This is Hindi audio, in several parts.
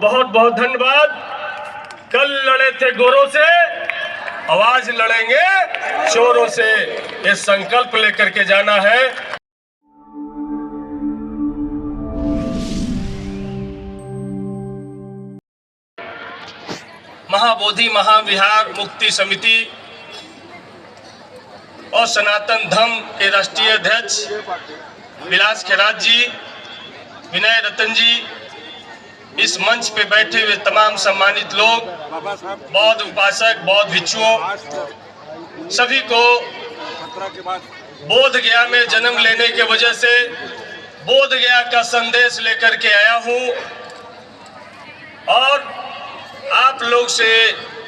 बहुत बहुत धन्यवाद। कल लड़े थे गोरों से, आवाज लड़ेंगे चोरों से, ये संकल्प लेकर के जाना है। महाबोधि महाविहार मुक्ति समिति और सनातन धर्म के राष्ट्रीय अध्यक्ष विलास खैरात जी, विनय रतन जी, इस मंच पे बैठे हुए तमाम सम्मानित लोग, बौद्ध उपासक, बौद्ध भिक्षुओं, सभी को बोध गया में जन्म लेने के वजह से बोध गया का संदेश लेकर के आया हूं और आप लोग से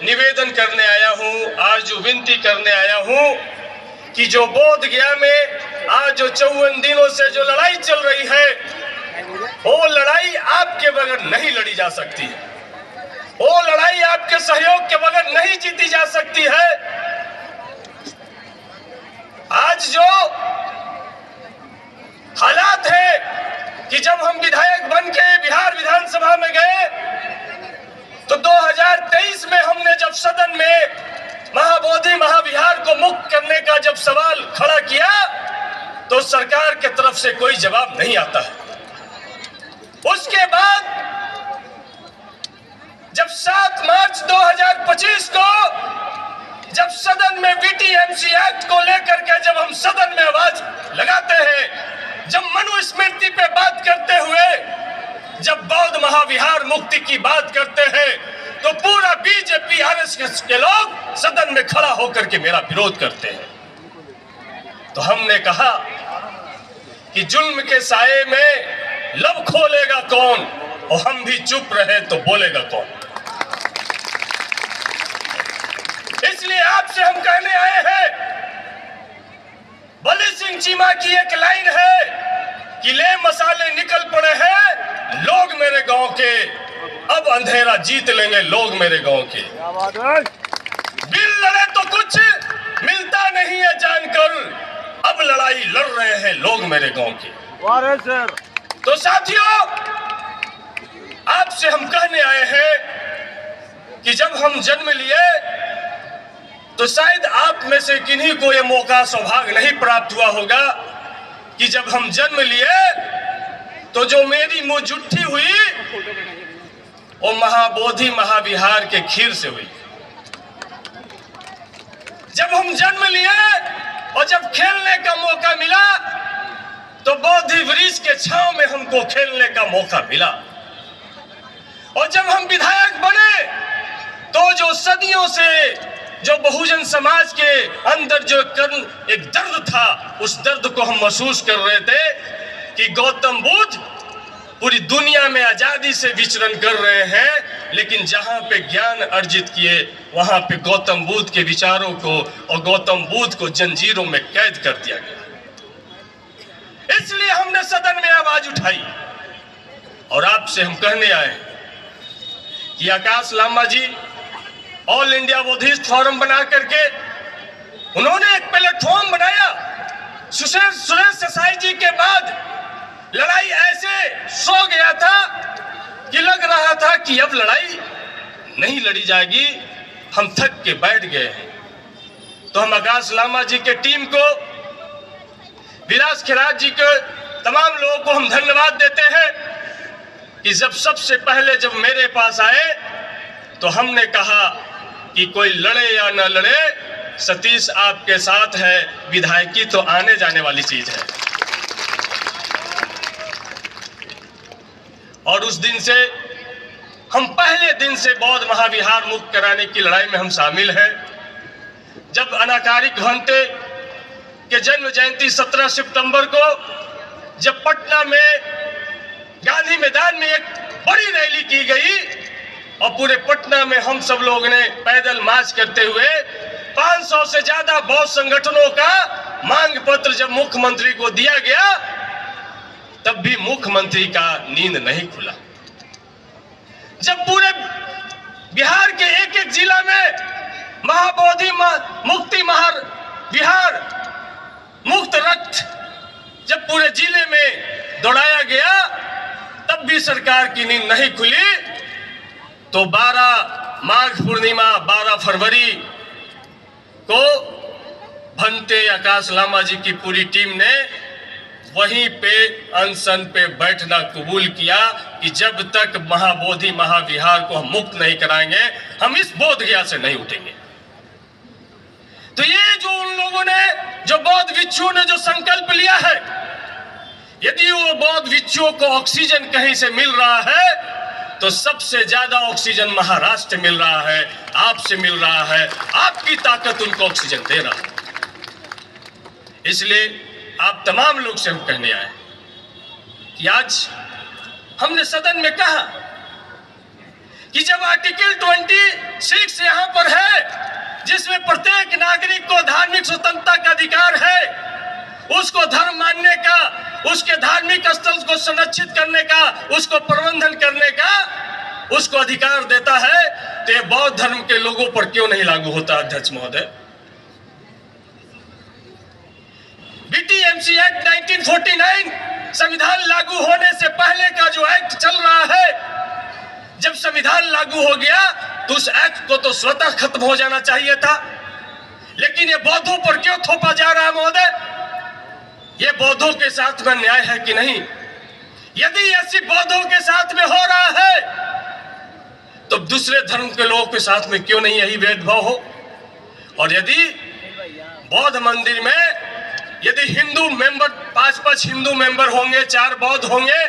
निवेदन करने आया हूं, आज विनती करने आया हूं कि जो बोध गया में आज जो 54 दिनों से जो लड़ाई चल रही है, वो लड़ाई आपके बगैर नहीं लड़ी जा सकती है। वो लड़ाई आपके सहयोग के बगैर नहीं जीती जा सकती है। आज जो हालात है कि जब हम विधायक बन के बिहार विधानसभा में गए तो 2023 में हमने जब सदन में महाबोधि महाविहार को मुक्त करने का जब सवाल खड़ा किया तो सरकार के तरफ से कोई जवाब नहीं आता है। उसके बाद जब 7 मार्च 2025 को जब सदन में बीटीएमसी एक्ट को लेकर के जब हम सदन में आवाज लगाते हैं, जब मनुस्मृति पे बात करते हुए जब बौद्ध महाविहार मुक्ति की बात करते हैं तो पूरा बीजेपी आरएसएस के लोग सदन में खड़ा होकर के मेरा विरोध करते हैं। तो हमने कहा कि जुल्म के साये में लब खोलेगा कौन, और हम भी चुप रहे तो बोलेगा कौन। इसलिए आपसे हम कहने आए हैं, बलि सिंह चीमा की एक लाइन है कि ले मसाले निकल पड़े हैं लोग मेरे गांव के, अब अंधेरा जीत लेंगे लोग मेरे गांव के। बिल लड़े तो कुछ मिलता नहीं है जानकर, अब लड़ाई लड़ रहे हैं लोग मेरे गांव के। तो साथियों, आपसे हम कहने आए हैं कि जब हम जन्म लिए तो शायद आप में से किन्हीं को यह मौका सौभाग्य नहीं प्राप्त हुआ होगा कि जब हम जन्म लिए तो जो मेरी मुंह जुट्ठी हुई वो महाबोधि महाविहार के खीर से हुई। जब हम जन्म लिए और जब खेलने का मौका मिला तो बोधि वृक्ष के छांव में हमको खेलने का मौका मिला। और जब हम विधायक बने तो जो सदियों से जो बहुजन समाज के अंदर जो एक दर्द था, उस दर्द को हम महसूस कर रहे थे कि गौतम बुद्ध पूरी दुनिया में आजादी से विचरण कर रहे हैं, लेकिन जहां पे ज्ञान अर्जित किए वहां पे गौतम बुद्ध के विचारों को और गौतम बुद्ध को जंजीरों में कैद कर दिया गया। इसलिए हमने सदन में आवाज उठाई और आपसे हम कहने आए कि आकाश लांबा जी ऑल इंडिया बौद्धिस्ट फोरम बना करके उन्होंने एक प्लेटफॉर्म बनाया। सुरेश देसाई जी के बाद लड़ाई ऐसे सो गया था कि लग रहा था कि अब लड़ाई नहीं लड़ी जाएगी, हम थक के बैठ गए हैं। तो हम आकाश लांबा जी के टीम को, विलास खैरात जी के तमाम लोगों को हम धन्यवाद देते हैं कि जब सबसे पहले जब मेरे पास आए तो हमने कहा कि कोई लड़े या न लड़े, सतीश आपके साथ है, विधायकी तो आने जाने वाली चीज है। और उस दिन से हम पहले दिन से बौद्ध महाविहार मुक्त कराने की लड़ाई में हम शामिल हैं। जब अनाकारी घंटे के जन्म जयंती 17 सितंबर को जब पटना में गांधी मैदान में एक बड़ी रैली की गई और पूरे पटना में हम सब लोगों ने पैदल मार्च करते हुए 500 से ज्यादा बौद्ध संगठनों का मांग पत्र जब मुख्यमंत्री को दिया गया तब भी मुख्यमंत्री का नींद नहीं खुला। जब पूरे बिहार के एक एक जिला में महाबोधि मुक्ति महाविहार मुक्त रथ जब पूरे जिले में दौड़ाया गया तब भी सरकार की नींद नहीं खुली। तो 12 माघ पूर्णिमा 12 फरवरी को भंते आकाश लामा जी की पूरी टीम ने वहीं पे अनशन पे बैठना कबूल किया कि जब तक महाबोधि महाविहार को हम मुक्त नहीं कराएंगे हम इस बोध गया से नहीं उठेंगे। तो ये जो उन लोगों ने, जो बौद्ध भिक्षुओं ने जो संकल्प लिया है, यदि वो बौद्ध भिक्षुओं को ऑक्सीजन कहीं से मिल रहा है तो सबसे ज्यादा ऑक्सीजन महाराष्ट्र मिल रहा है, आपसे मिल रहा है, आपकी ताकत उनको ऑक्सीजन दे रहा है। इसलिए आप तमाम लोग से हम कहने आए कि आज हमने सदन में कहा कि जब आर्टिकल 26 यहां पर है, जिसमें प्रत्येक नागरिक को धार्मिक स्वतंत्रता का अधिकार है, उसको धर्म मानने का, उसके धार्मिक स्थल को संरक्षित करने का, उसको प्रबंधन करने का उसको अधिकार देता है, तो ये बौद्ध धर्म के लोगों पर क्यों नहीं लागू होता? अध्यक्ष महोदय, बीटीएमसी एक्ट 1949 संविधान लागू होने से पहले का जो एक्ट चल रहा है, जब संविधान लागू हो गया तो उस एक्ट को तो स्वतः खत्म हो जाना चाहिए था, लेकिन ये बौद्धों पर क्यों थोपा जा रहा है महोदय? ये बौद्धों के साथ में न्याय है कि नहीं? यदि ऐसी बौद्धों के साथ में हो रहा है तो दूसरे धर्म के लोगों के साथ में क्यों नहीं यही भेदभाव हो? और यदि बौद्ध मंदिर में यदि हिंदू मेंबर 5 हिंदू मेंबर होंगे, 4 बौद्ध होंगे,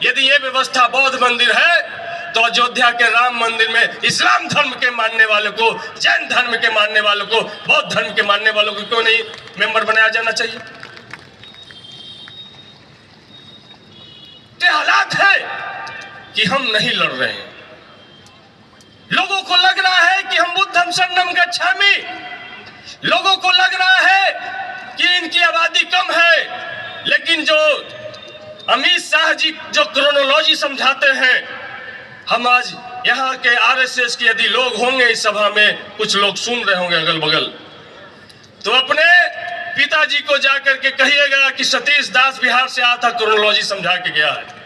यदि ये व्यवस्था बौद्ध मंदिर है तो अयोध्या के राम मंदिर में इस्लाम धर्म के मानने वालों को, जैन धर्म के मानने वालों को, बौद्ध धर्म के मानने वालों को क्यों नहीं मेंबर बनाया जाना चाहिए? ये हालात है कि हम नहीं लड़ रहे हैं। लोगों को लग रहा है कि हम बुद्धम शरणम गच्छामि, लोगों को लग रहा है कि इनकी आबादी कम है, लेकिन जो अमित शाह जी जो क्रोनोलॉजी समझाते हैं, हम आज यहाँ के आरएसएस के यदि लोग होंगे इस सभा में, कुछ लोग सुन रहे होंगे अगल बगल, तो अपने पिताजी को जाकर के कहिएगा कि सतीश दास बिहार से आया था, क्रोनोलॉजी समझा के गया है।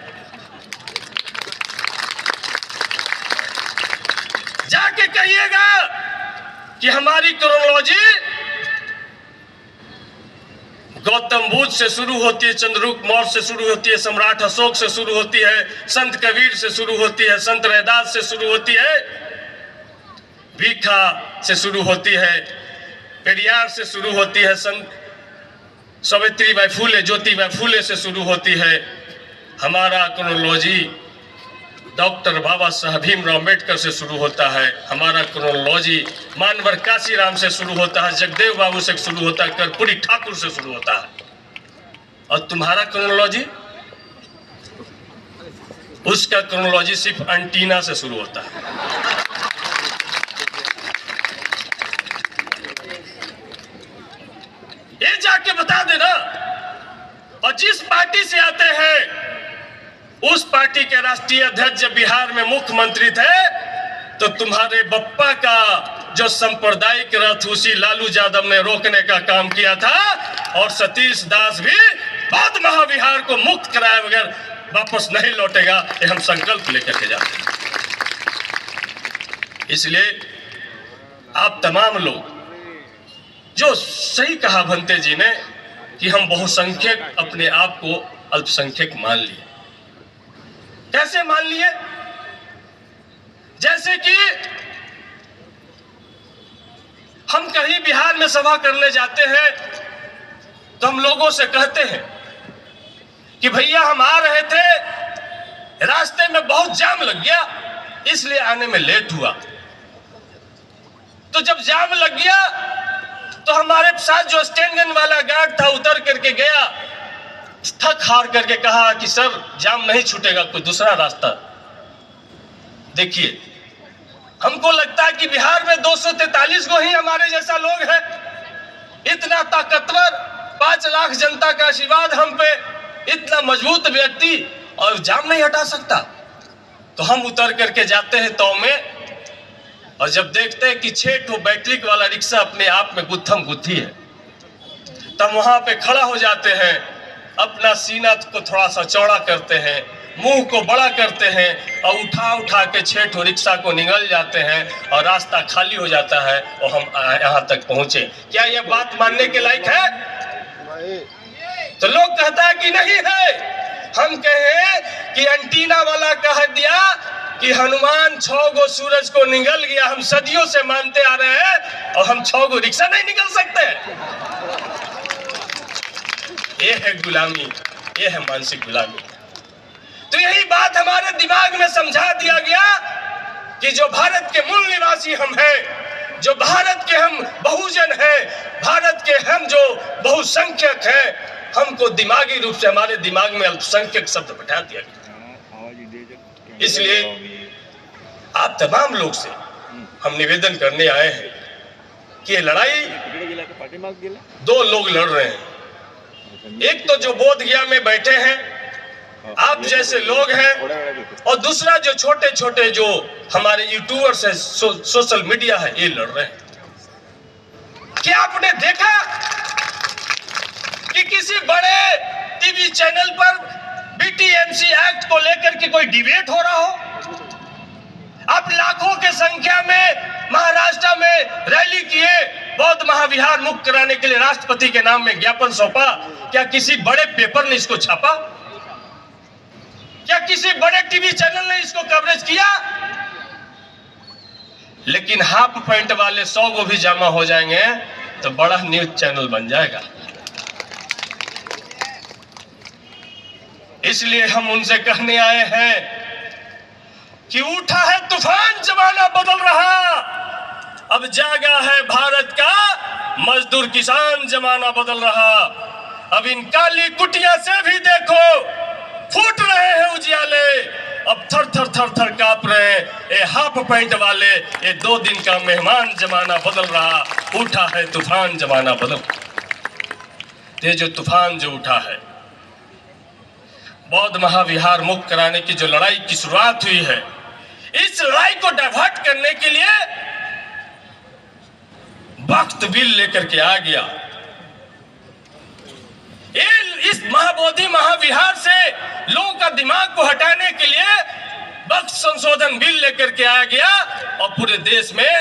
जाके कहिएगा कि हमारी क्रोनोलॉजी गौतम बुद्ध से शुरू होती है, चंद्रगुप्त मौर्य से शुरू होती है, सम्राट अशोक से शुरू होती है, संत कबीर से शुरू होती है, संत रैदास से शुरू होती है, भीखा से शुरू होती है, पेरियार से शुरू होती है, संत सावित्रीबाई फूले, ज्योतिबाई फूले से शुरू होती है। हमारा क्रोनोलॉजी डॉक्टर बाबा साहब भीमराव अम्बेडकर से शुरू होता है। हमारा क्रोनोलॉजी मानवर काशीराम से शुरू होता है, जगदेव बाबू से शुरू होता है, कर्पूरी ठाकुर से शुरू होता है। और तुम्हारा क्रोनोलॉजी, उसका क्रोनोलॉजी सिर्फ एंटीना से शुरू होता है। ये जाके बता देना। और जिस पार्टी से आते हैं उस पार्टी के राष्ट्रीय अध्यक्ष जब बिहार में मुख्यमंत्री थे तो तुम्हारे बप्पा का जो सांप्रदायिक रथ उसी लालू यादव ने रोकने का काम किया था, और सतीश दास भी बौद्ध महाविहार को मुक्त कराए बगैर वापस नहीं लौटेगा, ये हम संकल्प लेकर के जाते हैं। इसलिए आप तमाम लोग, जो सही कहा भंते जी ने कि हम बहुसंख्यक अपने आप को अल्पसंख्यक मान लिए। कैसे मान लिए? जैसे कि हम कहीं बिहार में सभा करने जाते हैं तो हम लोगों से कहते हैं कि भैया हम आ रहे थे, रास्ते में बहुत जाम लग गया, इसलिए आने में लेट हुआ। तो जब जाम लग गया तो हमारे साथ जो स्टैंड वाला गार्ड था उतर करके गया, थक हार करके कहा कि सर जाम नहीं छूटेगा, कोई दूसरा रास्ता देखिए। हमको लगता है कि बिहार में 243 गो ही हमारे जैसा लोग हैं, इतना ताकतवर, 5 लाख जनता का आशीर्वाद हम पे, इतना मजबूत व्यक्ति, और जाम नहीं हटा सकता। तो हम उतर करके जाते हैं तो में, और जब देखते हैं कि 6 बैटरी वाला रिक्शा अपने आप में गुत्थम गुत्थी है, तब वहां पे खड़ा हो जाते हैं, अपना सीना को थोड़ा सा चौड़ा करते हैं मुंह को बड़ा करते हैं और उठा उठा के 6 ठो रिक्शा को निगल जाते हैं और रास्ता खाली हो जाता है और हम यहाँ तक पहुंचे। क्या यह बात मानने के लायक है? तो लोग कहता है कि नहीं है। हम कहें कि एंटीना वाला कह दिया कि हनुमान 6 गो सूरज को निगल गया, हम सदियों से मानते आ रहे हैं और हम 6 गो रिक्शा नहीं निगल सकते। ये है गुलामी, ये है मानसिक गुलामी। तो यही बात हमारे दिमाग में समझा दिया गया कि जो भारत के मूल निवासी हम हैं, जो भारत के हम बहुजन हैं, भारत के हम जो बहुसंख्यक हैं, हमको दिमागी रूप से हमारे दिमाग में अल्पसंख्यक शब्द बैठा दिया गया। इसलिए आप तमाम लोग से हम निवेदन करने आए हैं कि ये लड़ाई 2 लोग लड़ रहे हैं। एक तो जो बोध गया में बैठे हैं, आप जैसे लोग हैं, और दूसरा जो छोटे छोटे जो हमारे यूट्यूबर्स हैं, सोशल मीडिया है, ये लड़ रहे हैं। क्या आपने देखा कि किसी बड़े टीवी चैनल पर बीटीएमसी एक्ट को लेकर के कोई डिबेट हो रहा हो? आप लाखों के संख्या में महाराष्ट्र में रैली किए, बौद्ध महाविहार मुक्त कराने के लिए राष्ट्रपति के नाम में ज्ञापन सौंपा। क्या किसी बड़े पेपर ने इसको छापा? क्या किसी बड़े टीवी चैनल ने इसको कवरेज किया? लेकिन हाफ पैंट वाले 100 को भी जमा हो जाएंगे तो बड़ा न्यूज चैनल बन जाएगा। इसलिए हम उनसे कहने आए हैं कि उठा है तूफान, जमाना बदल रहा, अब जागा है भारत का मजदूर किसान, जमाना बदल रहा। अब इन काली कुटिया से भी देखो, फूट रहे हैं उजियाले, अब थर थर थर थर कांप रहे हैं ये हाफ पैंट वाले। ये 2 दिन का मेहमान, जमाना बदल रहा, उठा है तूफान, जमाना बदल। ये जो तूफान जो उठा है, बौद्ध महाविहार मुक्त कराने की जो लड़ाई की शुरुआत हुई है, इस लड़ाई को डाइवर्ट करने के लिए वक्त बिल लेकर के आ गया। इस महाबोधि महाविहार से लोगों का दिमाग को हटाने के लिए वक्त संशोधन बिल लेकर के आ गया और पूरे देश में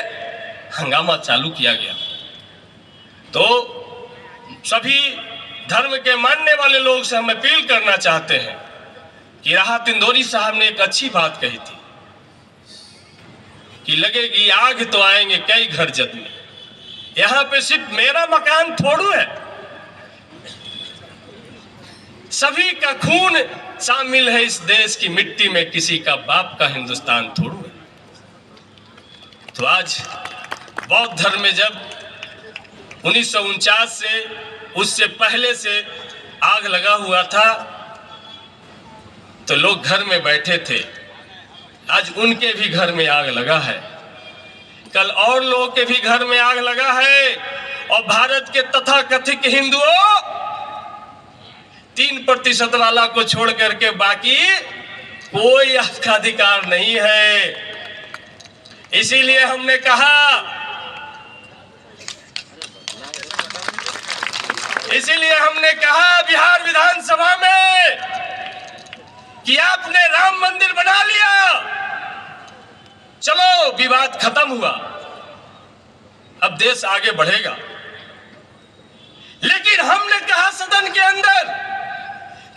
हंगामा चालू किया गया। तो सभी धर्म के मानने वाले लोग से हम अपील करना चाहते हैं कि राहत इंदौरी साहब ने एक अच्छी बात कही थी कि लगेगी आग तो आएंगे कई घर जद में। यहां पे सिर्फ मेरा मकान थोड़ू है, सभी का खून शामिल है इस देश की मिट्टी में, किसी का बाप का हिंदुस्तान थोड़ू है। तो आज बौद्ध धर्म में जब 1949 से उससे पहले से आग लगा हुआ था तो लोग घर में बैठे थे, आज उनके भी घर में आग लगा है, कल और लोगों के भी घर में आग लगा है। और भारत के तथाकथित हिंदुओं 3% वाला को छोड़ करके बाकी कोई आपका अधिकार नहीं है। इसीलिए हमने कहा, बिहार विधानसभा में कि आपने राम मंदिर बना लिया, चलो विवाद खत्म हुआ, अब देश आगे बढ़ेगा। लेकिन हमने कहा सदन के अंदर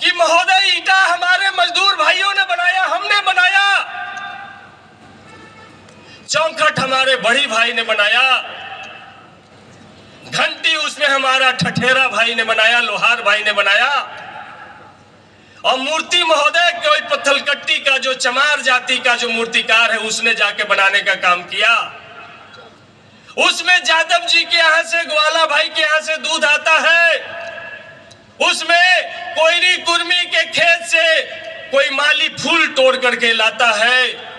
कि महोदय, ईटा हमारे मजदूर भाइयों ने बनाया, हमने बनाया, चौखट हमारे बड़ी भाई ने बनाया, घंटी उसमें हमारा ठठेरा भाई ने बनाया, लोहार भाई ने बनाया, और मूर्ति महोदय कोई पत्थलकट्टी का जो चमार जाति का जो मूर्तिकार है उसने जाके बनाने का काम किया। उसमें जादव जी के यहाँ से, ग्वाला भाई के यहाँ से दूध आता है, उसमें कोयरी कुर्मी के खेत से कोई माली फूल तोड़ करके लाता है,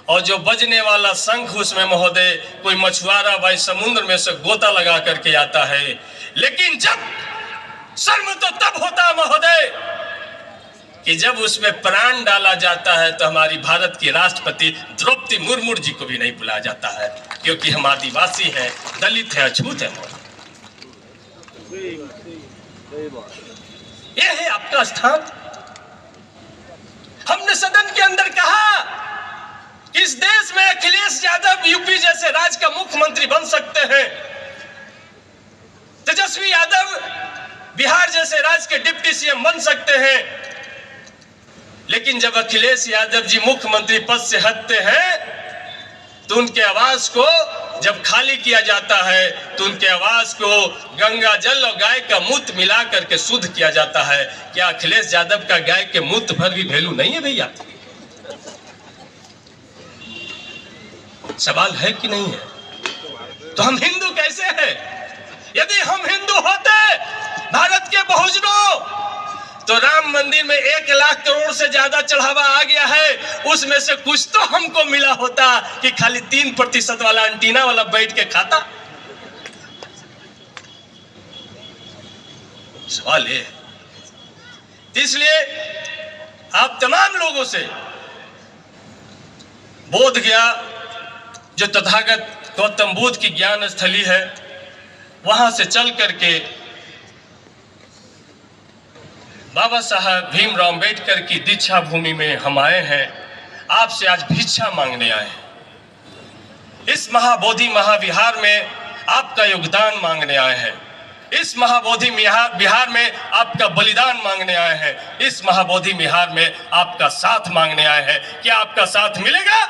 और जो बजने वाला शंख उसमें महोदय कोई मछुआरा भाई समुद्र में से गोता लगा करके आता है। लेकिन जब शर्म तो तब होता महोदय कि जब उसमें प्राण डाला जाता है तो हमारी भारत की राष्ट्रपति द्रौपदी मुर्मू जी को भी नहीं बुलाया जाता है, क्योंकि हम आदिवासी हैं, दलित है, अछूत है। ये है आपका स्थान। हमने सदन के अंदर कहा कि इस देश में अखिलेश यादव यूपी जैसे राज्य का मुख्यमंत्री बन सकते हैं, तेजस्वी यादव बिहार जैसे राज्य के डिप्टी सीएम बन सकते हैं, लेकिन जब अखिलेश यादव जी मुख्यमंत्री पद से हटते हैं तो उनके आवास को जब खाली किया जाता है तो उनके आवास को गंगा जल और गाय का मूत्र मिला करके शुद्ध किया जाता है। क्या अखिलेश यादव का गाय के मूत्र भर भी वैल्यू नहीं है भैया? सवाल है कि नहीं है? तो हम हिंदू कैसे हैं? यदि हम हिंदू होते भारत के बहुजनों, तो राम मंदिर में 1 लाख करोड़ से ज्यादा चढ़ावा आ गया है, उसमें से कुछ तो हमको मिला होता कि खाली 3% वाला एंटीना वाला बैठ के खाता। सवाल ये, इसलिए आप तमाम लोगों से बोध गया जो तथागत गौतम बुद्ध की ज्ञान स्थली है, वहां से चल करके बाबा साहब भीमराव अंबेडकर की दीक्षा भूमि में हम आए हैं। आपसे आज भिक्षा मांगने आए हैं। इस महाबोधि महाविहार में आपका योगदान मांगने आए हैं। इस महाबोधि विहार में आपका बलिदान मांगने आए हैं। इस महाबोधि विहार में आपका साथ मांगने आए हैं। क्या आपका साथ मिलेगा?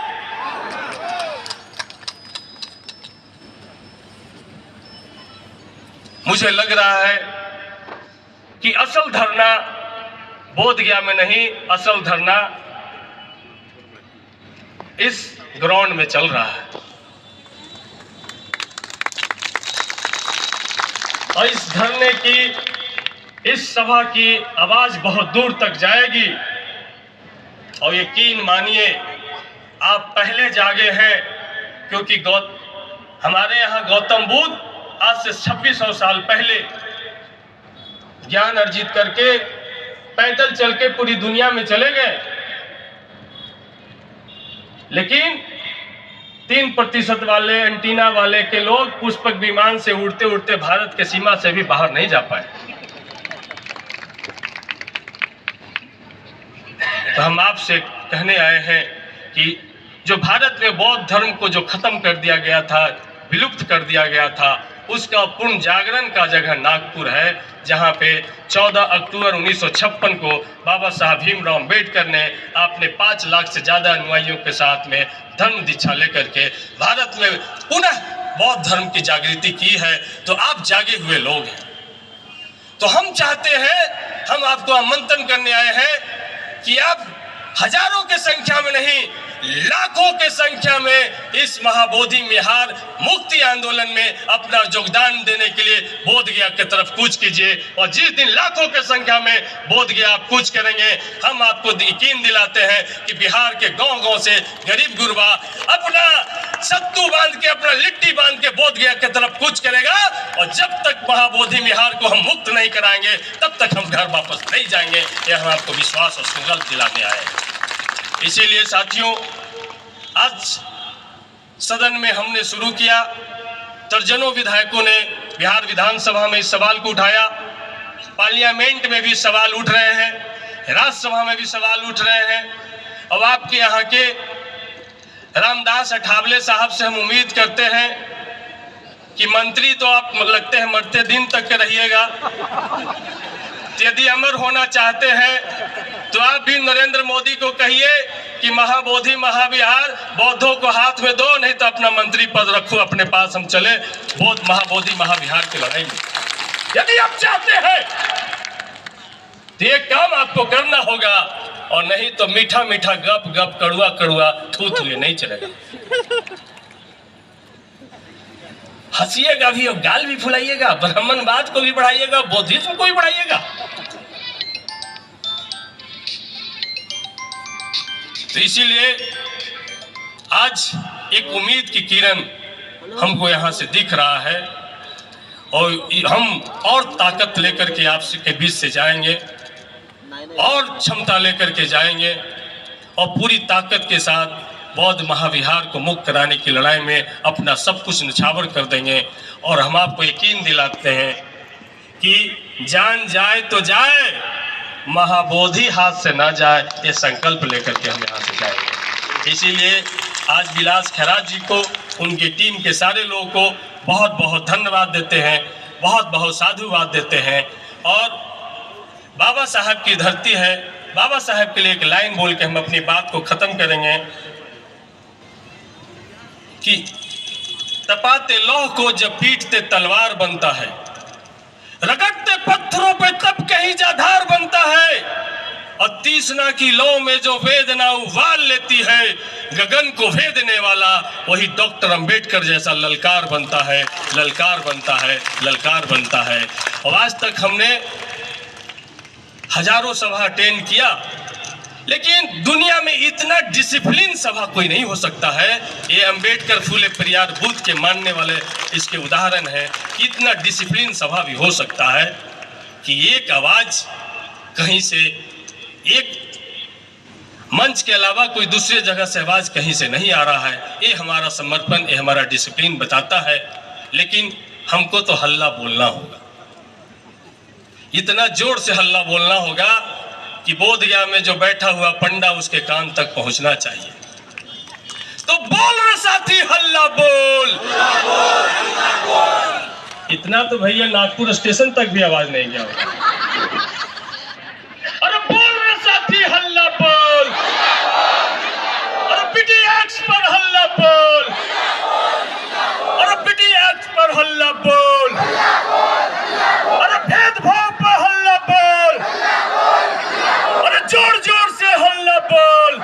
मुझे लग रहा है कि असल धरना बोधगया में नहीं, असल धरना इस ग्राउंड में चल रहा है। और इस धरने की, इस सभा की आवाज बहुत दूर तक जाएगी। और यकीन मानिए आप पहले जागे हैं, क्योंकि हमारे यहाँ गौतम बुद्ध आज से 2600 साल पहले ज्ञान अर्जित करके पैदल चल के पूरी दुनिया में चले गए, लेकिन 3% वाले एंटीना वाले के लोग पुष्पक विमान से उड़ते उड़ते भारत के सीमा से भी बाहर नहीं जा पाए। तो हम आपसे कहने आए हैं कि जो भारत में बौद्ध धर्म को जो खत्म कर दिया गया था, विलुप्त कर दिया गया था, उसका पूर्ण जागरण का जगह नागपुर है, जहां पे 14 अक्टूबर 1956 को बाबा साहब भीमराव अंबेडकर ने अपने 5 लाख से ज्यादा अनुयायियों के साथ में धर्म दीक्षा लेकर के भारत में पुनः बौद्ध धर्म की जागृति की है। तो आप जागे हुए लोग हैं, तो हम चाहते हैं, हम आपको आमंत्रण करने आए हैं कि आप हजारों के संख्या में नहीं, लाखों के संख्या में इस महाबोधि विहार मुक्ति आंदोलन में अपना योगदान देने के लिए बोधगया की तरफ कूच कीजिए। और जिस दिन लाखों के संख्या में बोधगया आप कूच करेंगे, हम आपको यकीन दिलाते हैं कि बिहार के गांव-गांव से गरीब गुरबा अपना सत्तू बांध के, अपना लिट्टी बांध के बोधगया की तरफ कूच करेगा। और जब तक महाबोधि विहार को हम मुक्त नहीं कराएंगे, तब तक हम घर वापस नहीं जाएंगे। यह हम आपको विश्वास और संकल्प दिलाने आए। इसीलिए साथियों, आज सदन में हमने शुरू किया, दर्जनों विधायकों ने बिहार विधानसभा में इस सवाल को उठाया, पार्लियामेंट में भी सवाल उठ रहे हैं, राज्यसभा में भी सवाल उठ रहे हैं। अब आपके यहाँ के रामदास अठावले साहब से हम उम्मीद करते हैं कि मंत्री तो आप लगते हैं मरते दिन तक के रहिएगा। यदि अमर होना चाहते हैं तो आप भी नरेंद्र मोदी को कहिए कि महाबोधि महाविहार बौद्धों को हाथ में दो, नहीं तो अपना मंत्री पद रखो अपने पास, हम चले बौद्ध महाबोधि महाविहार की लड़ाई में। यदि आप चाहते हैं तो ये काम आपको करना होगा, और नहीं तो मीठा मीठा गप गप, कड़ुआ कड़ुआ थू थू ये नहीं चलेगा। हंसिएगा भी और गाल भी फुलाइएगा, ब्राह्मणवाद को भी बढ़ाइएगा, बौद्धिज्म को भी बढ़ाइएगा। तो इसीलिए आज एक उम्मीद की किरण हमको यहाँ से दिख रहा है, और हम और ताकत लेकर के आपसे के बीच से जाएंगे, और क्षमता लेकर के जाएंगे, और पूरी ताकत के साथ बौद्ध महाविहार को मुक्त कराने की लड़ाई में अपना सब कुछ निछावर कर देंगे। और हम आपको यकीन दिलाते हैं कि जान जाए तो जाए, महाबोधि हाथ से ना जाए, ये संकल्प लेकर के हम यहाँ से जाएंगे। इसीलिए आज विलास खैरात जी को, उनकी टीम के सारे लोगों को बहुत बहुत धन्यवाद देते हैं, बहुत बहुत साधुवाद देते हैं। और बाबा साहब की धरती है, बाबा साहब के लिए एक लाइन बोल के हम अपनी बात को ख़त्म करेंगे कि तपाते लौह को जब पीटते तलवार बनता है, रगड़ते पत्थरों पे तब कहीं जाधार बनता है, और तीसना की लौ में जो वेदना उबाल लेती है, गगन को भेदने वाला वही डॉक्टर अंबेडकर जैसा ललकार बनता है, ललकार बनता है, ललकार बनता है। और आज तक हमने हजारों सभा अटेंड किया, लेकिन दुनिया में इतना डिसिप्लिन सभा कोई नहीं हो सकता है। ये अंबेडकर, फूले, पेरियार, बुद्ध के मानने वाले इसके उदाहरण है कि इतना डिसिप्लिन सभा भी हो सकता है कि एक आवाज कहीं से, एक मंच के अलावा कोई दूसरे जगह से आवाज कहीं से नहीं आ रहा है। ये हमारा समर्पण, ये हमारा डिसिप्लिन बताता है। लेकिन हमको तो हल्ला बोलना होगा, इतना जोर से हल्ला बोलना होगा कि बोधगया में जो बैठा हुआ पंडा उसके कान तक पहुंचना चाहिए। तो बोल रहे साथी, हल्ला बोल। इतना तो भैया नागपुर स्टेशन तक भी आवाज नहीं गया होगा। अरे बोल रहे साथी, हल्ला बोल। अरे पीटीएक्स पर हल्ला बोल। अरे पीटीएक्स पर हल्ला बोल। अरे भेदभाव पर हल्ला बोल। अरे जोर जोर से हल्ला बोल।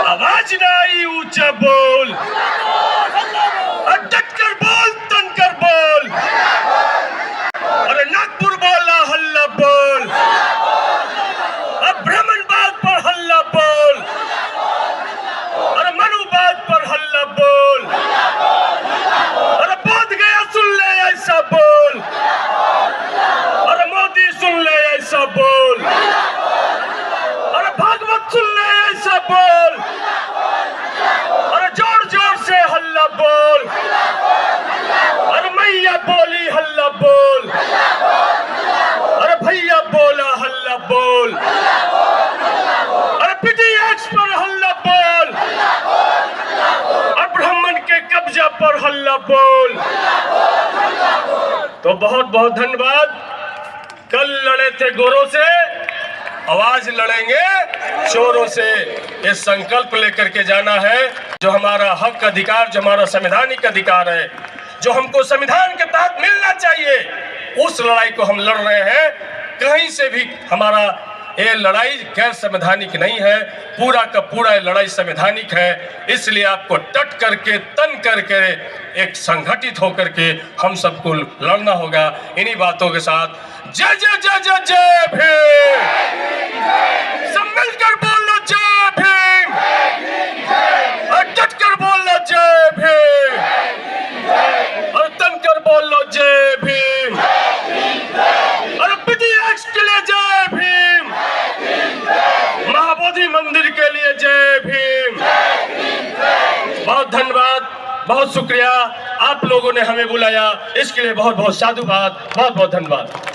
आवाज ना आई, ऊंचा बोल। डट कर बोल, तन कर बोल। अरे नागपुर बोला, हल्ला बोल। अब ब्राह्मणबाद पर हल्ला बोल। अरे मनुवाद पर हल्ला बोल। अरे बोधगया सुन ले ऐसा बोल। अरे मोदी सुन ले ऐसा बोल। अरे भागवत सुन ले ऐसा बोल। अरे जोर जोर से हल्ला बोल। अरे मैया बोली, हल्ला बोल। अरे भैया बोला, हल्ला बोल। अरे पीटीएक्स पर हल्ला बोल। और ब्राह्मण के कब्जा पर हल्ला बोल। तो बहुत बहुत धन्यवाद। कल लड़े थे गोरों से, आवाज लड़ेंगे चोरों से। ये संकल्प लेकर के जाना है। जो हमारा हक अधिकार, जो हमारा संवैधानिक अधिकार है, जो हमको संविधान के तहत मिलना चाहिए, उस लड़ाई को हम लड़ रहे हैं। कहीं से भी हमारा ये लड़ाई गैर संवैधानिक नहीं है, पूरा का पूरा ये लड़ाई संवैधानिक है। इसलिए आपको डट करके, तन करके, एक संगठित होकर के हम सबको लड़ना होगा। इन्हीं बातों के साथ जय जय जय जय जय भीम। सब मिलकर बोलो जय भीम। और डट कर बोलो जय भीम। और तन कर बोलो जय भीम। और पीटीएक्स के लिए जय भीम। महाबोधि मंदिर के लिए जय भीम। बहुत धन्यवाद, बहुत शुक्रिया। आप लोगों ने हमें बुलाया, इसके लिए बहुत बहुत साधुवाद, बहुत बहुत धन्यवाद।